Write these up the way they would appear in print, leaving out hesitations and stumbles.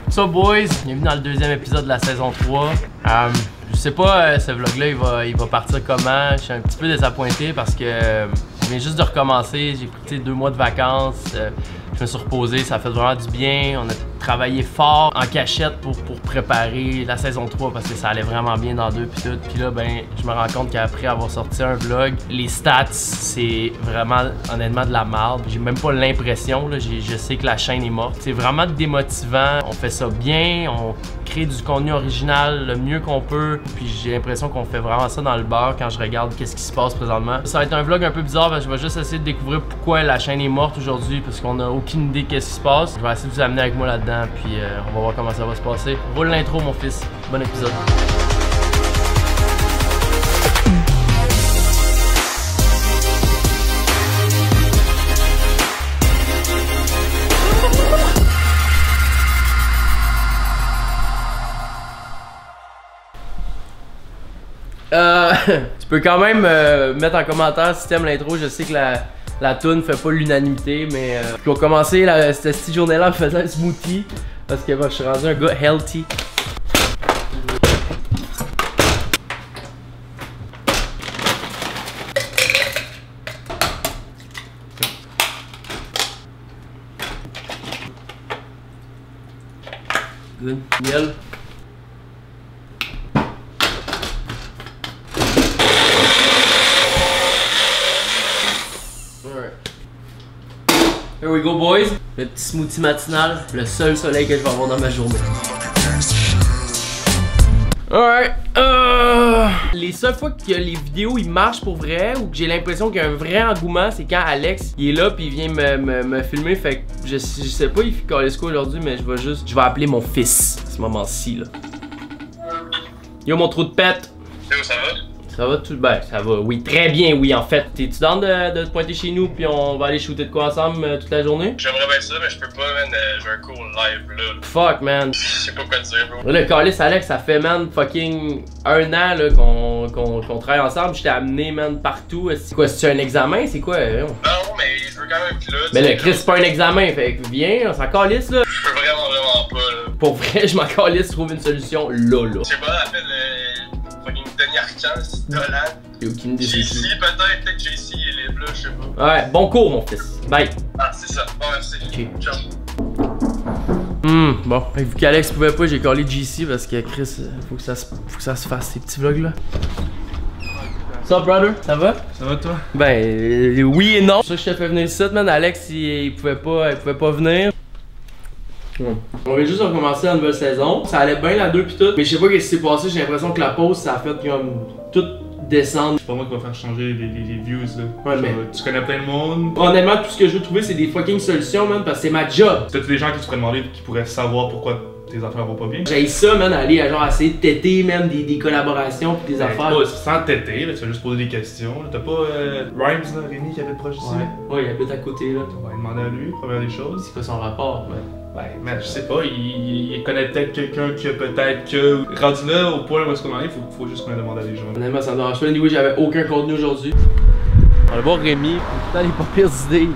So boys, bienvenue dans le deuxième épisode de la saison 3. Je sais pas ce vlog là il va partir comment. Je suis un petit peu désappointé parce que je viens juste de recommencer. J'ai pris 2 mois de vacances. Je me suis reposé, ça fait vraiment du bien. On a travaillé fort en cachette pour préparer la saison 3 parce que ça allait vraiment bien dans 2 puis tout. Puis là, ben, je me rends compte qu'après avoir sorti un vlog, les stats, c'est vraiment honnêtement de la merde. J'ai même pas l'impression, je sais que la chaîne est morte. C'est vraiment démotivant. On fait ça bien, on crée du contenu original le mieux qu'on peut. Puis j'ai l'impression qu'on fait vraiment ça dans le beurre quand je regarde qu'est-ce qui se passe présentement. Ça va être un vlog un peu bizarre parce que je vais juste essayer de découvrir pourquoi la chaîne est morte aujourd'hui parce qu'on a aucune idée qu'est-ce qui se passe. Je vais essayer de vous amener avec moi là-dedans, puis on va voir comment ça va se passer. Roule l'intro, mon fils. Bon épisode. Tu peux quand même mettre en commentaire si t'aimes l'intro. Je sais que la toune fait pas l'unanimité, mais je vais commencer cette petite journée-là en faisant un smoothie parce que je suis rendu un gars healthy. Good. Miel. Here we go, boys. Le petit smoothie matinal, le seul soleil que je vais avoir dans ma journée. Alright. Les seules fois que les vidéos ils marchent pour vrai ou que j'ai l'impression qu'il y a un vrai engouement, c'est quand Alex il est là puis il vient me filmer. Fait que je sais pas il fait calisse quoi aujourd'hui, mais je vais appeler mon fils à ce moment-ci là. Yo mon trou de pète. Yo, ça va? Ça va tout bien, ça va, oui, très bien, oui, en fait. T'es-tu down de te pointer chez nous puis on va aller shooter de quoi ensemble toute la journée? J'aimerais bien ça, mais je peux pas, man, j'ai un cours live là. Fuck, man. Je sais pas quoi te dire, bro. Le calice Alex, ça fait, man, fucking 1 an là qu'on travaille ensemble. Je t'ai amené, man, partout. C'est quoi, c'est un examen? C'est quoi? Non, mais je veux quand même être là. Mais le Chris, c'est pas un examen, fait que viens, on s'en calisse, là. Je peux vraiment pas, là. Pour vrai, je m'en calisse, trouve une solution là. Je sais pas, appelle fucking Denis Arcand, c'est Dolan. J'ai aucune idée. JC, peut-être que JC est libre là, je sais pas. Ouais, bon cours, mon fils. Bye. Ah, c'est ça. Bon, merci. Ok. Ciao. Bon, vu qu'Alex pouvait pas, j'ai callé JC parce que Chris, faut que ça se fasse, ces petits vlogs là. What's up, brother? Ça va? Ça va toi? Ben, oui et non. C'est pour ça que je t'ai fait venir ici, man. Alex, il pouvait pas venir. On vient juste de recommencer la nouvelle saison. Ça allait bien la 2 pis tout. Mais je sais pas ce qui s'est passé, j'ai l'impression que la pause, ça a fait comme tout descendre. C'est pas moi qui va faire changer les views là. Ouais, mais tu connais plein de monde. honnêtement, tout ce que je veux trouver, c'est des fucking solutions, man, parce que c'est ma job. Peut-être des gens qui se pourraient demander, qui pourraient savoir pourquoi tes affaires vont pas bien. J'ai ça, man, aller à genre essayer de têter même des collaborations pis des affaires. Pas sans têter, là, tu vas juste poser des questions. T'as pas Rhymes là, Rémi qui habite proche ici? Ouais, il habite à côté là. On va lui demander à lui, première des choses. C'est quoi son rapport, man? Ben, mais je sais pas, il connaît peut-être quelqu'un qui a peut-être que. Rendu là, au point où est-ce qu'on en est, faut juste qu'on le demande à des gens. Honnêtement, ça me dérange pas. Anyway, j'avais aucun contenu aujourd'hui. On va voir Rémi, putain, les pas pires idées.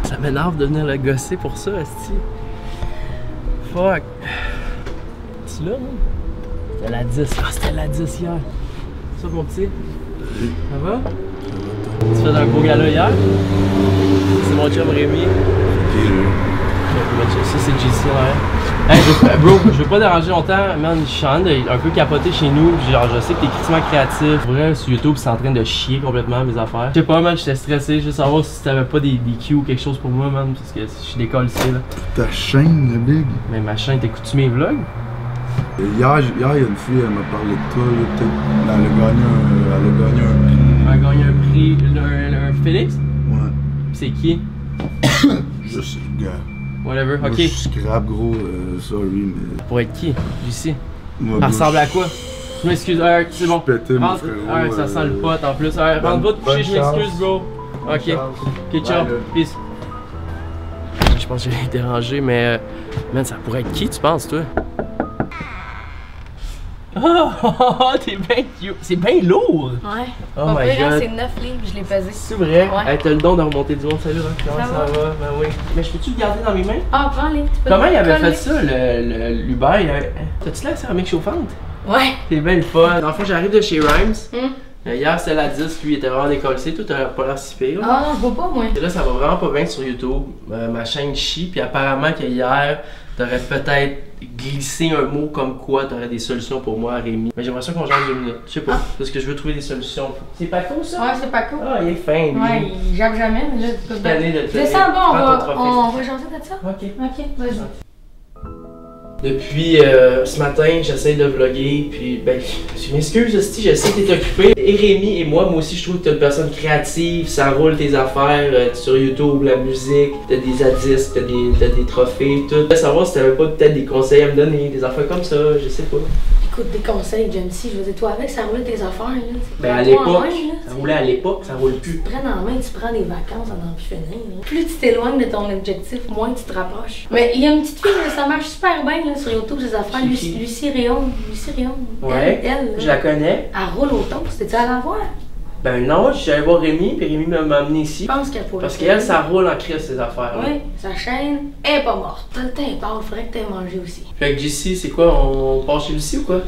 Ça m'énerve de venir le gosser pour ça, esti. Fuck. Tu là, non? C'était la 10. Ah, c'était la 10 hier. Ça, mon petit? Ça va? Tu fais un beau gala hier? C'est mon chum Rémi. Ça c'est JC là. Hey, bro, je veux pas déranger longtemps, man, je suis en train de un peu capoter chez nous, genre je sais que t'es crissement créatif. Vrai, sur YouTube c'est en train de chier complètement mes affaires. Je sais pas, man, j'étais stressé, je veux savoir si t'avais pas des cues ou quelque chose pour moi, man, parce que je suis décollé ici là. Ta chaîne, le big? Mais ma chaîne, t'écoutes-tu mes vlogs? Hier, il y a une fille, elle m'a parlé de toi, là, peut-être. Elle a gagné un prix. Elle a gagné un prix, un Félix? Ouais. C'est qui? Je sais, gars. Whatever, Moi, ok. je scrap, gros, sorry, mais. Pour être qui? JC? Moi, Elle bro, ressemble à quoi? Je m'excuse, c'est bon. pétais, mon Rentre, frérot, ça sent le pot en plus. Rentre pas te coucher, je m'excuse, bro. Ok, ok, ciao, peace. Je pense que j'ai dérangé, mais man, ça pourrait être qui, tu penses, toi? Oh, t'es bien cute. C'est bien lourd. Ouais. Oh Mon my père, god. c'est 9 livres, je l'ai pesé. C'est vrai? Ouais. Hey, t'as le don de remonter du monde. Salut, Rock. Comment Ça ça va? Ben oui. Mais je peux-tu le garder dans mes mains? Ah, prends-les. tu peux Comment les il avait coller. fait ça, l'Uber? T'as-tu la céramique chauffante? Ouais. C'est bien le fun. Dans le fond, j'arrive de chez Rhymes. Hum. Hier, c'était la 10, lui, il était vraiment décollé. Toi, t'as pas l'air si pire. Là. Ah non, je vois pas, moi. Et là, ça va vraiment pas bien sur YouTube. Ma chaîne chie, puis apparemment que hier, t'aurais peut-être glissé un mot comme quoi t'aurais des solutions pour moi, Rémi. Mais j'aimerais ça qu'on change 2 minutes. Je sais pas, parce que je veux trouver des solutions. C'est pas cool ça? Ouais, c'est pas cool. Ah, il est fin, lui. Ouais, il jappe jamais, mais là, tu peux Tanné de te descends bas, prends ton trophée. on va changer de ça? Ok. Ok, vas-y. Depuis ce matin, j'essaie de vlogger, puis ben, je m'excuse, Hostie, je sais que t'es occupé. Et Rémi et moi aussi, je trouve que t'es une personne créative, ça roule tes affaires sur YouTube, la musique, t'as des zadistes, t'as des trophées, tout. Je voulais savoir si t'avais pas peut-être des conseils à me donner, des affaires comme ça, je sais pas. Écoute, des conseils, Jamesy, je veux dire, toi avec, ça roulait tes affaires, là. Ben à Toi en l'époque, main, là, ça tu roulait à l'époque, ça roule plus. te prennes en main, tu prends des vacances en en plus finir, là. Plus tu t'éloignes de ton objectif, moins tu te rapproches. Mais il y a une petite fille, là, ça marche super bien là, sur YouTube, ces affaires. Qui? Lucie Réaume. Ouais, Elle, je la connais. elle roule au toast. T'es-tu allé la voir? Ben non, j'allais voir Rémi, puis Rémi m'a amené ici. Je pense qu'elle pourrait. Parce qu'elle, ça roule en crise, ces affaires. Oui, sa chaîne est pas morte. T'as le temps, elle parle, faudrait que t'aies mangé aussi. Fait que JC, c'est quoi, on part chez Lucie ou quoi?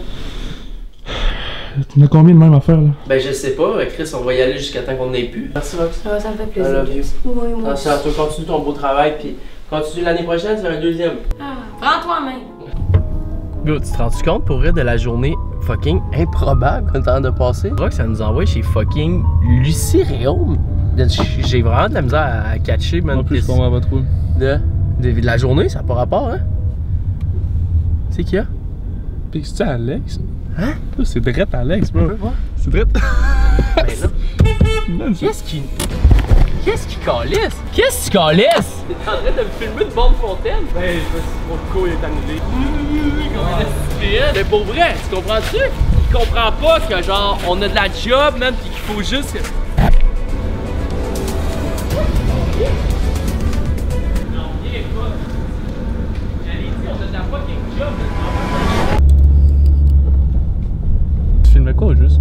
Tu mets combien de même affaire là? Ben je sais pas, Chris, on va y aller jusqu'à temps qu'on n'ait plus. Merci Rox. Ça me fait plaisir. I love you. Oui, moi Attention à toi, continue ton beau travail, puis continue l'année prochaine, c'est un deuxième. Ah, prends-toi en main. Yo, tu te rends-tu compte pour vrai de la journée fucking improbable qu'on est en train de passer? Rox, ça nous envoie chez fucking Lucie Réaume. J'ai vraiment de la misère à catcher, man. En plus, je comprends pas trop. De la journée, ça n'a pas rapport, hein? C'est qui y a? Pis c'est Alex? Hein? C'est drette Alex, bro. C'est drette. Ben non. Qu'est-ce qui calisse? Qu'est-ce qui calisse? T'es en train de me filmer une bombe fontaine? Ben, mon coup est annulé. Mais pour vrai, tu comprends-tu? Il comprend pas que genre on a de la job, man, pis qu'il faut juste que... Non, viens pas. J'allais dire, on a de la fucking job, Tu filmais quoi juste?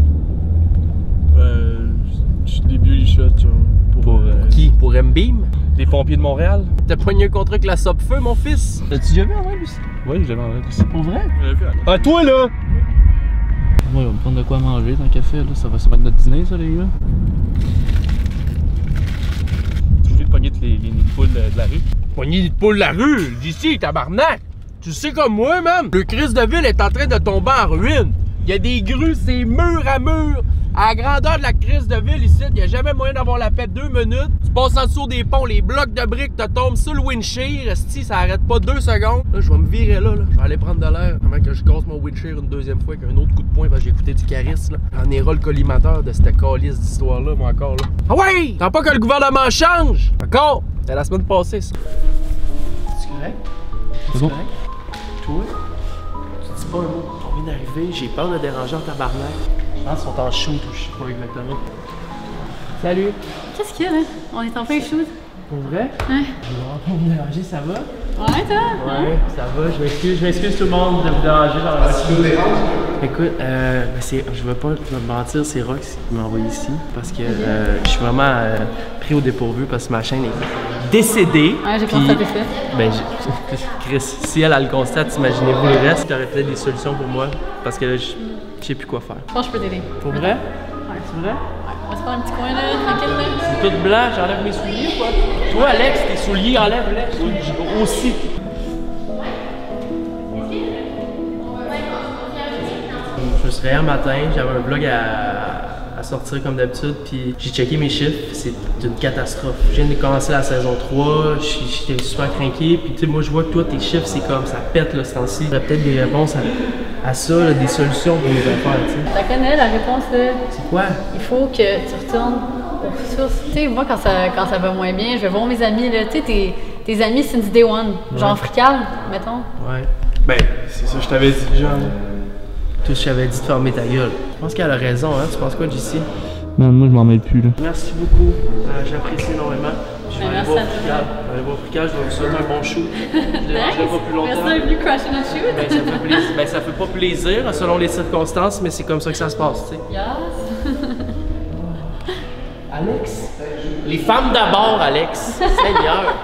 Des beauty shots pour Qui? Pour M-Beam? les pompiers de Montréal. T'as pogné un contrat avec la Sopfeu, mon fils? T'as-tu déjà vu en vrai, Lucie? Oui, j'avais envie de Pour vrai? Ah, toi là! Moi, on va me prendre de quoi manger dans le café, là. Ça va être notre dîner, ça, les gars. Tu voulais pogner les poules de la rue? Pogné des poules de la rue, d'ici, tabarnak! Tu sais comme moi, man, le Christ de ville est en train de tomber en ruine. Il y a des grues, c'est mur à mur. À la grandeur de la crise de ville ici, il n'y a jamais moyen d'avoir la paix 2 minutes. Tu passes en dessous des ponts, les blocs de briques te tombent sur le windshield. Esti, ça arrête pas 2 secondes. Là, je vais me virer là. Je vais aller prendre de l'air avant que je casse mon windshield une deuxième fois avec un autre coup de poing parce que j'ai écouté du Caris. J'en ai ras le collimateur de cette calice d'histoire-là, moi encore là. Ah ouais! T'as pas que le gouvernement change! Encore! C'était la semaine passée, ça. C'est correct? C'est bon. correct? Toi, tu dis pas un mot. On vient d'arriver, j'ai peur de déranger en tabarnak. Je pense qu'ils sont en shoot ou je sais pas exactement. Salut! Qu'est-ce qu'il y a là? On est en plein shoot. Pour vrai? Ouais. Je vais vraiment vous déranger, ça va? Ouais, toi? Ouais, ça va, je m'excuse tout le monde de vous déranger dans la voiture. Écoute, je veux pas me mentir, c'est Rox qui m'a envoyé ici parce que je suis vraiment pris au dépourvu parce que ma chaîne est décédée. Ouais, j'ai puis- constaté ça. Ben, Chris, si elle le constate, imaginez-vous le reste, tu aurais peut-être des solutions pour moi parce que là, je sais plus quoi faire. Je pense que je peux t'aider. Pour vrai? Ouais. C'est vrai? On va se faire un petit coin là, tranquille là. C'est tout blanc, j'enlève mes souliers ou quoi? Toi, Alex, tes souliers, enlève-les aussi. Je me suis réveillé un matin, j'avais un vlog à sortir comme d'habitude, puis j'ai checké mes chiffres, c'est une catastrophe. Je viens de commencer la saison 3, j'étais super craqué, puis tu sais, moi je vois que toi, tes chiffres, c'est comme ça pète là, ce temps-ci. T'as peut-être des réponses à ça, là, des solutions pour nous faire, tu sais. Tu connais la réponse là? C'est quoi? Il faut que tu retournes aux sources. Tu sais, moi quand ça va moins bien, je vais voir mes amis là. Tu sais, tes amis since day one. Genre Frical, mettons. Ouais. Ben, c'est ça, je t'avais dit déjà. Tout, je t'avais dit de fermer ta gueule. Je pense qu'elle a raison, hein? Tu penses quoi, JC? Man, moi, je m'en mêle plus, là. Merci beaucoup. J'apprécie énormément. Je vais aller Merci voir à toi. Fricale. Je vais aller voir Fricale, je vais vous souhaiter un bon shoot. Je ne dérangerai pas plus longtemps. Merci d'être venu crasher notre shoot. Ben, ça fait plaisir. Ben, ça fait pas plaisir selon les circonstances, mais c'est comme ça que ça se passe, tu sais. Yes. Alex? Les femmes d'abord, Alex. Seigneur.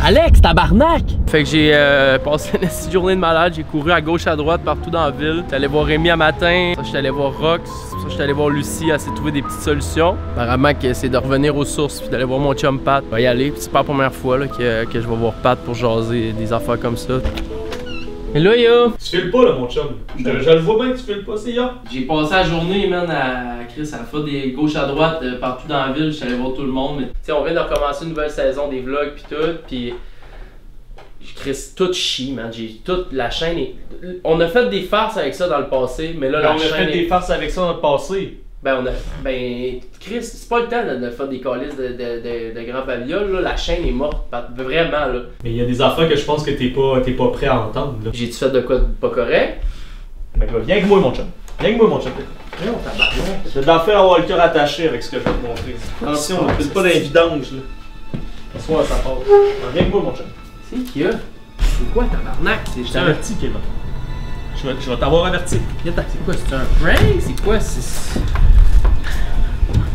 Alex, tabarnak! Fait que j'ai passé une petite journée de malade, j'ai couru à gauche, à droite, partout dans la ville. J'étais allé voir Rémi un matin, j'étais allé voir Rox, j'étais allé voir Lucie, elle s'est trouvé des petites solutions. Apparemment que c'est de revenir aux sources puis d'aller voir mon chum Pat. On va y aller, c'est pas la première fois là, que je vais voir Pat pour jaser des affaires comme ça. Et là, yo! Tu files pas, là, mon chum. Je le vois bien que tu files pas, c'est ya. J'ai passé la journée, man, à Chris, à faire des gauche à droite partout dans la ville. J'étais allé voir tout le monde. Mais tu sais, on vient de recommencer une nouvelle saison des vlogs pis tout. Pis Chris, tout chie, man. J'ai toute la chaîne. On a fait des farces avec ça dans le passé, mais là, la chaîne. On a fait des farces avec ça dans le passé. Ben, Chris, c'est pas le temps de faire des calices de grands babioles, là. La chaîne est morte, vraiment, là. Mais il y a des affaires que je pense que t'es pas prêt à entendre, là. J'ai-tu fait de quoi de pas correct? Ben, viens avec moi, mon chum. Viens avec moi, mon chum. Non, tabarnak. J'ai de l'enfer à avoir le cœur attaché avec ce que je vais te montrer. Attention, on fait pas d'un vidange, là. Soit ça passe. Viens avec moi, mon chum. C'est qui a? C'est quoi, tabarnak? Je t'avertis, Kevin. Je vais t'avoir averti. C'est quoi, c'est un prank? C'est quoi? C'est...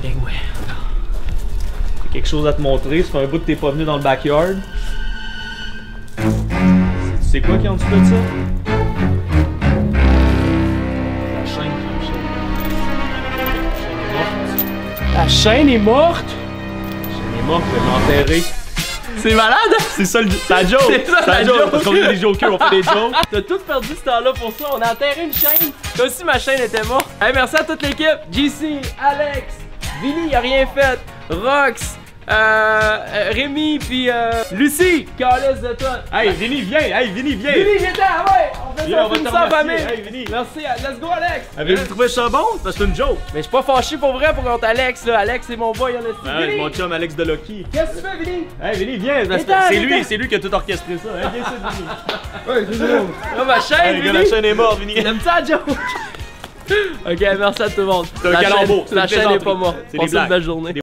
Ben ouais. J'ai quelque chose à te montrer, ça fait un bout que t'es pas venu dans le backyard. Tu sais quoi qui est en dessous de ça? La chaîne qui est morte. La chaîne est morte? La chaîne est morte, je vais l'enterrer. C'est malade? C'est ça, la joke! C'est ça, la joke! Parce qu'on est des jokers, on fait des jokes. T'as tout perdu ce temps-là pour ça, on a enterré une chaîne. Comme si ma chaîne était morte. Hey, merci à toute l'équipe. JC, Alex, Vinny, il a rien fait. Rox, Rémi, puis Lucie, calisse de toi. Hey, Vinny, viens! Hey, Vinny, viens! Vinny, j'étais, ouais! On fait Viens, ça, on va film te ça en remercier. famille. Hey, Vinny. Merci, let's go, Alex. Avez-vous trouvé ça bon? Parce que c'est une joke. Mais je suis pas fâché pour vrai pour contre Alex, là. Alex, c'est mon boy, on a Ouais, mon chum Alex de Lucky. Qu'est-ce que tu fais, Vinny? Hey, Vinny, viens! C'est lui qui a tout orchestré ça. Hey, viens, c'est Vinny. Ouais, c'est drôle. Oh, ma chaîne, Hey, Vinny! la chaîne est morte, Vinny. T'aimes ça, la joke? Ok, merci à tout le monde. C'est un calembour, c'est La une chaîne est plaisanterie. pas morte. C'est des Passez une blagues. belle journée.